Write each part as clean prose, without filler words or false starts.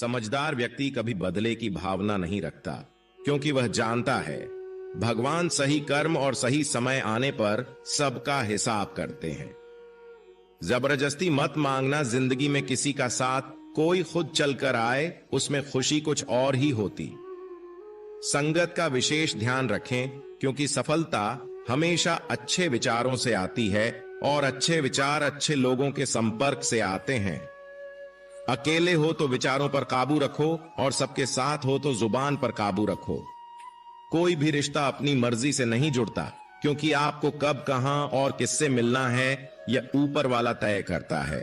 समझदार व्यक्ति कभी बदले की भावना नहीं रखता, क्योंकि वह जानता है भगवान सही कर्म और सही समय आने पर सबका हिसाब करते हैं। जबरदस्ती मत मांगना जिंदगी में किसी का साथ, कोई खुद चलकर आए उसमें खुशी कुछ और ही होती। संगत का विशेष ध्यान रखें, क्योंकि सफलता हमेशा अच्छे विचारों से आती है और अच्छे विचार अच्छे लोगों के संपर्क से आते हैं। अकेले हो तो विचारों पर काबू रखो और सबके साथ हो तो जुबान पर काबू रखो। कोई भी रिश्ता अपनी मर्जी से नहीं जुड़ता, क्योंकि आपको कब कहां और किससे मिलना है यह ऊपर वाला तय करता है।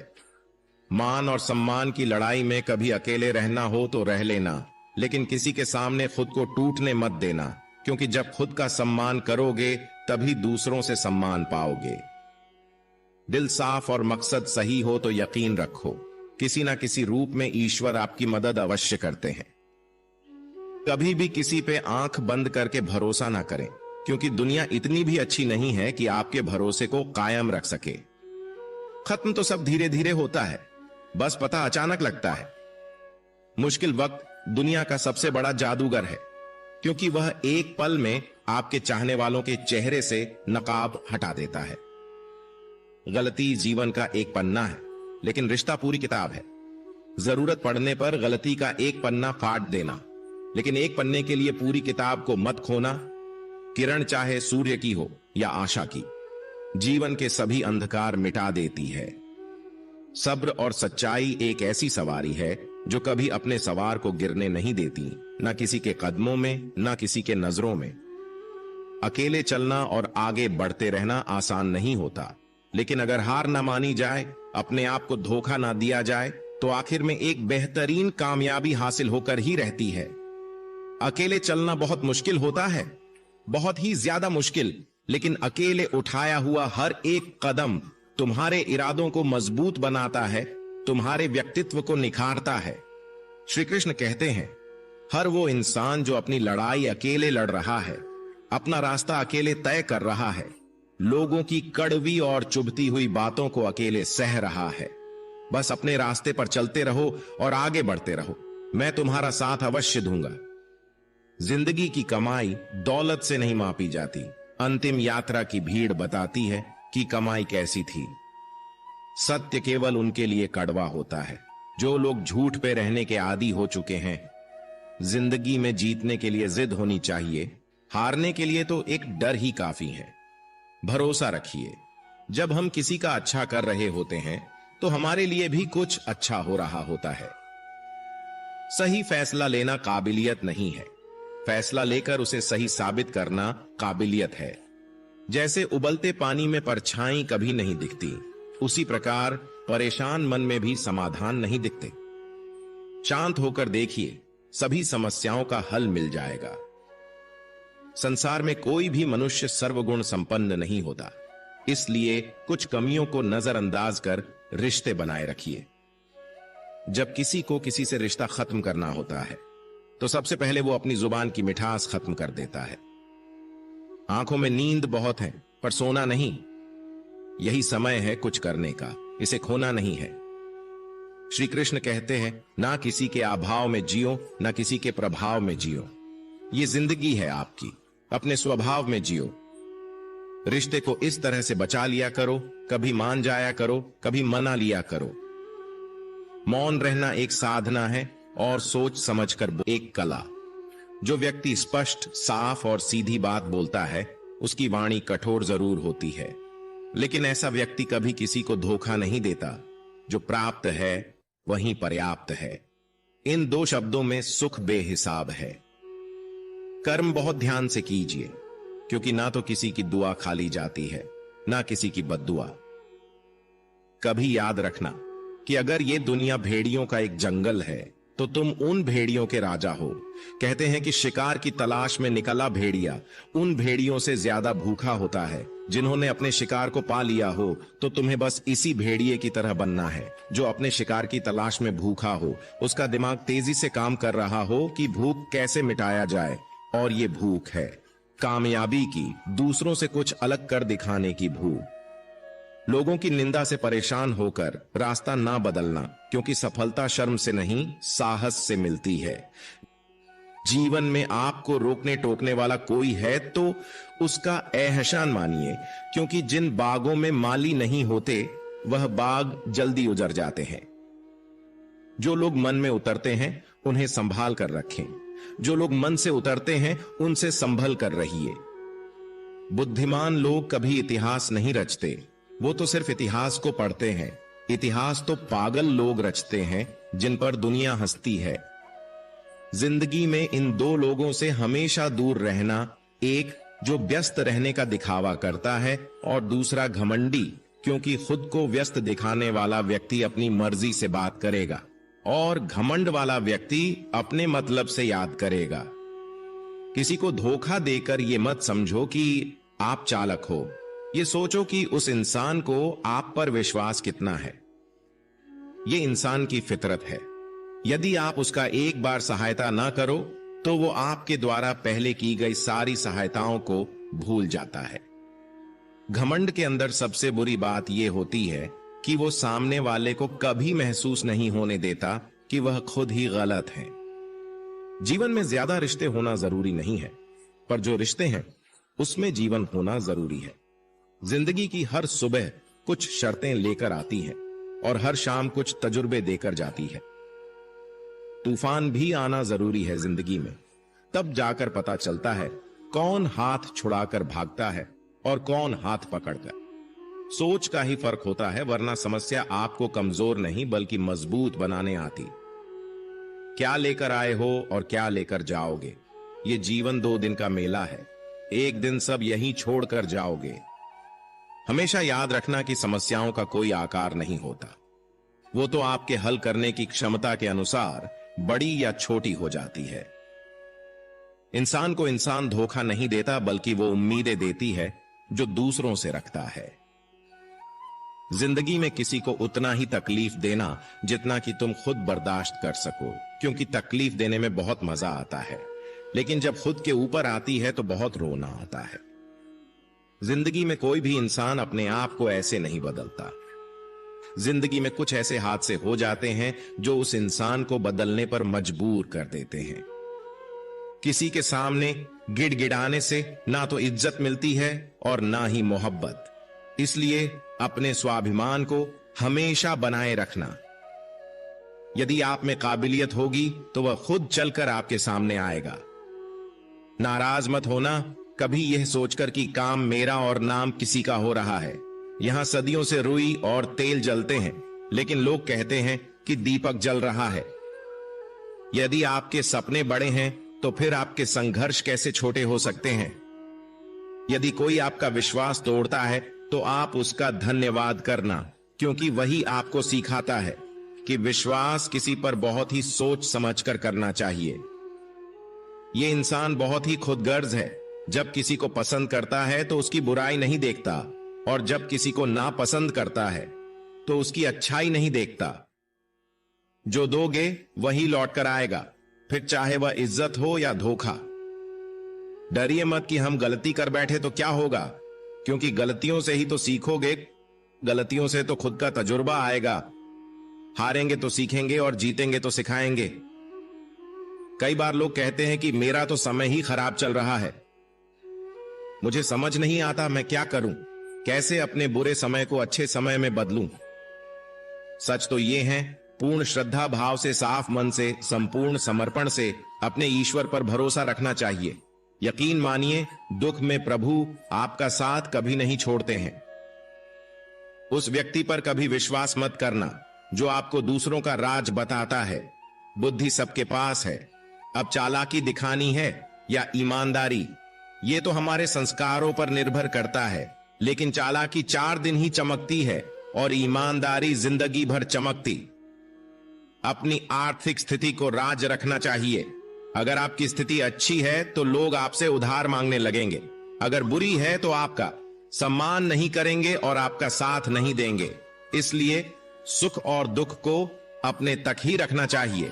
मान और सम्मान की लड़ाई में कभी अकेले रहना हो तो रह लेना, लेकिन किसी के सामने खुद को टूटने मत देना, क्योंकि जब खुद का सम्मान करोगे तभी दूसरों से सम्मान पाओगे। दिल साफ और मकसद सही हो तो यकीन रखो, किसी ना किसी रूप में ईश्वर आपकी मदद अवश्य करते हैं। कभी भी किसी पे आंख बंद करके भरोसा ना करें, क्योंकि दुनिया इतनी भी अच्छी नहीं है कि आपके भरोसे को कायम रख सके। खत्म तो सब धीरे धीरे होता है, बस पता अचानक लगता है। मुश्किल वक्त दुनिया का सबसे बड़ा जादूगर है, क्योंकि वह एक पल में आपके चाहने वालों के चेहरे से नकाब हटा देता है। गलती जीवन का एक पन्ना है, लेकिन रिश्ता पूरी किताब है। जरूरत पड़ने पर गलती का एक पन्ना फाड़ देना, लेकिन एक पन्ने के लिए पूरी किताब को मत खोना। किरण चाहे सूर्य की हो या आशा की, जीवन के सभी अंधकार मिटा देती है। सब्र और सच्चाई एक ऐसी सवारी है जो कभी अपने सवार को गिरने नहीं देती, ना किसी के कदमों में, ना किसी के नजरों में। अकेले चलना और आगे बढ़ते रहना आसान नहीं होता, लेकिन अगर हार ना मानी जाए, अपने आप को धोखा ना दिया जाए, तो आखिर में एक बेहतरीन कामयाबी हासिल होकर ही रहती है। अकेले चलना बहुत मुश्किल होता है, बहुत ही ज्यादा मुश्किल, लेकिन अकेले उठाया हुआ हर एक कदम तुम्हारे इरादों को मजबूत बनाता है, तुम्हारे व्यक्तित्व को निखारता है। श्री कृष्ण कहते हैं, हर वो इंसान जो अपनी लड़ाई अकेले लड़ रहा है, अपना रास्ता अकेले तय कर रहा है, लोगों की कड़वी और चुभती हुई बातों को अकेले सह रहा है, बस अपने रास्ते पर चलते रहो और आगे बढ़ते रहो, मैं तुम्हारा साथ अवश्य दूंगा। जिंदगी की कमाई दौलत से नहीं मापी जाती, अंतिम यात्रा की भीड़ बताती है कि कमाई कैसी थी। सत्य केवल उनके लिए कड़वा होता है जो लोग झूठ पे रहने के आदी हो चुके हैं। जिंदगी में जीतने के लिए जिद होनी चाहिए, हारने के लिए तो एक डर ही काफी है। भरोसा रखिए, जब हम किसी का अच्छा कर रहे होते हैं तो हमारे लिए भी कुछ अच्छा हो रहा होता है। सही फैसला लेना काबिलियत नहीं है, फैसला लेकर उसे सही साबित करना काबिलियत है। जैसे उबलते पानी में परछाई कभी नहीं दिखती, उसी प्रकार परेशान मन में भी समाधान नहीं दिखते। शांत होकर देखिए, सभी समस्याओं का हल मिल जाएगा। संसार में कोई भी मनुष्य सर्वगुण संपन्न नहीं होता, इसलिए कुछ कमियों को नजरअंदाज कर रिश्ते बनाए रखिए। जब किसी को किसी से रिश्ता खत्म करना होता है तो सबसे पहले वो अपनी जुबान की मिठास खत्म कर देता है। आंखों में नींद बहुत है पर सोना नहीं, यही समय है कुछ करने का, इसे खोना नहीं है। श्री कृष्ण कहते हैं, ना किसी के अभाव में जियो, ना किसी के प्रभाव में जियो। ये जिंदगी है आपकी, अपने स्वभाव में जियो। रिश्ते को इस तरह से बचा लिया करो, कभी मान जाया करो, कभी मना लिया करो। मौन रहना एक साधना है और सोच समझकर एक कला। जो व्यक्ति स्पष्ट, साफ और सीधी बात बोलता है, उसकी वाणी कठोर जरूर होती है, लेकिन ऐसा व्यक्ति कभी किसी को धोखा नहीं देता। जो प्राप्त है वही पर्याप्त है। इन दो शब्दों में सुख बेहिसाब है। कर्म बहुत ध्यान से कीजिए, क्योंकि ना तो किसी की दुआ खाली जाती है, ना किसी की बद्दुआ। कभी याद रखना कि अगर ये दुनिया भेड़ियों का एक जंगल है तो तुम उन भेड़ियों के राजा हो। कहते हैं कि शिकार की तलाश में निकला भेड़िया उन भेड़ियों से ज्यादा भूखा होता है जिन्होंने अपने शिकार को पा लिया हो। तो तुम्हें बस इसी भेड़िए की तरह बनना है जो अपने शिकार की तलाश में भूखा हो, उसका दिमाग तेजी से काम कर रहा हो कि भूख कैसे मिटाया जाए। और ये भूख है कामयाबी की, दूसरों से कुछ अलग कर दिखाने की भूख। लोगों की निंदा से परेशान होकर रास्ता ना बदलना, क्योंकि सफलता शर्म से नहीं साहस से मिलती है। जीवन में आपको रोकने टोकने वाला कोई है तो उसका एहसान मानिए, क्योंकि जिन बागों में माली नहीं होते वह बाग जल्दी उजड़ जाते हैं। जो लोग मन में उतरते हैं उन्हें संभाल कर रखें, जो लोग मन से उतरते हैं उनसे संभल कर रहिए। बुद्धिमान लोग कभी इतिहास नहीं रचते, वो तो सिर्फ इतिहास को पढ़ते हैं। इतिहास तो पागल लोग रचते हैं जिन पर दुनिया हंसती है। जिंदगी में इन दो लोगों से हमेशा दूर रहना, एक जो व्यस्त रहने का दिखावा करता है और दूसरा घमंडी, क्योंकि खुद को व्यस्त दिखाने वाला व्यक्ति अपनी मर्जी से बात करेगा और घमंड वाला व्यक्ति अपने मतलब से याद करेगा। किसी को धोखा देकर यह मत समझो कि आप चालाक हो, ये सोचो कि उस इंसान को आप पर विश्वास कितना है। ये इंसान की फितरत है। यदि आप उसका एक बार सहायता ना करो तो वो आपके द्वारा पहले की गई सारी सहायताओं को भूल जाता है। घमंड के अंदर सबसे बुरी बात यह होती है कि वो सामने वाले को कभी महसूस नहीं होने देता कि वह खुद ही गलत है। जीवन में ज्यादा रिश्ते होना जरूरी नहीं है, पर जो रिश्ते हैं उसमें जीवन होना जरूरी है। जिंदगी की हर सुबह कुछ शर्तें लेकर आती है और हर शाम कुछ तजुर्बे देकर जाती है। तूफान भी आना जरूरी है जिंदगी में, तब जाकर पता चलता है कौन हाथ छुड़ाकर भागता है और कौन हाथ पकड़कर। सोच का ही फर्क होता है, वरना समस्या आपको कमजोर नहीं बल्कि मजबूत बनाने आती। क्या लेकर आए हो और क्या लेकर जाओगे, ये जीवन 2 दिन का मेला है। एक दिन सब यहीं छोड़कर जाओगे। हमेशा याद रखना कि समस्याओं का कोई आकार नहीं होता, वो तो आपके हल करने की क्षमता के अनुसार बड़ी या छोटी हो जाती है। इंसान को इंसान धोखा नहीं देता, बल्कि वो उम्मीदें देती है जो दूसरों से रखता है। जिंदगी में किसी को उतना ही तकलीफ देना जितना कि तुम खुद बर्दाश्त कर सको, क्योंकि तकलीफ देने में बहुत मजा आता है, लेकिन जब खुद के ऊपर आती है तो बहुत रोना आता है। जिंदगी में कोई भी इंसान अपने आप को ऐसे नहीं बदलता। जिंदगी में कुछ ऐसे हादसे हो जाते हैं जो उस इंसान को बदलने पर मजबूर कर देते हैं। किसी के सामने गिड़गिड़ाने से ना तो इज्जत मिलती है और ना ही मोहब्बत। इसलिए अपने स्वाभिमान को हमेशा बनाए रखना। यदि आप में काबिलियत होगी तो वह खुद चलकर आपके सामने आएगा। नाराज मत होना कभी यह सोचकर कि काम मेरा और नाम किसी का हो रहा है। यहां सदियों से रुई और तेल जलते हैं, लेकिन लोग कहते हैं कि दीपक जल रहा है। यदि आपके सपने बड़े हैं तो फिर आपके संघर्ष कैसे छोटे हो सकते हैं। यदि कोई आपका विश्वास तोड़ता है तो आप उसका धन्यवाद करना, क्योंकि वही आपको सिखाता है कि विश्वास किसी पर बहुत ही सोच समझकर करना चाहिए। यह इंसान बहुत ही खुदगर्ज है। जब किसी को पसंद करता है तो उसकी बुराई नहीं देखता, और जब किसी को नापसंद करता है तो उसकी अच्छाई नहीं देखता। जो दोगे वही लौट कर आएगा, फिर चाहे वह इज्जत हो या धोखा। डरिए मत कि हम गलती कर बैठे तो क्या होगा, क्योंकि गलतियों से ही तो सीखोगे। गलतियों से तो खुद का तजुर्बा आएगा। हारेंगे तो सीखेंगे और जीतेंगे तो सिखाएंगे। कई बार लोग कहते हैं कि मेरा तो समय ही खराब चल रहा है। मुझे समझ नहीं आता मैं क्या करूं, कैसे अपने बुरे समय को अच्छे समय में बदलूं। सच तो यह है, पूर्ण श्रद्धा भाव से, साफ मन से, संपूर्ण समर्पण से अपने ईश्वर पर भरोसा रखना चाहिए। यकीन मानिए, दुख में प्रभु आपका साथ कभी नहीं छोड़ते हैं। उस व्यक्ति पर कभी विश्वास मत करना जो आपको दूसरों का राज बताता है। बुद्धि सबके पास है। अब चालाकी दिखानी है या ईमानदारी, यह तो हमारे संस्कारों पर निर्भर करता है। लेकिन चालाकी 4 दिन ही चमकती है और ईमानदारी जिंदगी भर चमकती। अपनी आर्थिक स्थिति को राज रखना चाहिए। अगर आपकी स्थिति अच्छी है तो लोग आपसे उधार मांगने लगेंगे। अगर बुरी है तो आपका सम्मान नहीं करेंगे और आपका साथ नहीं देंगे। इसलिए सुख और दुख को अपने तक ही रखना चाहिए।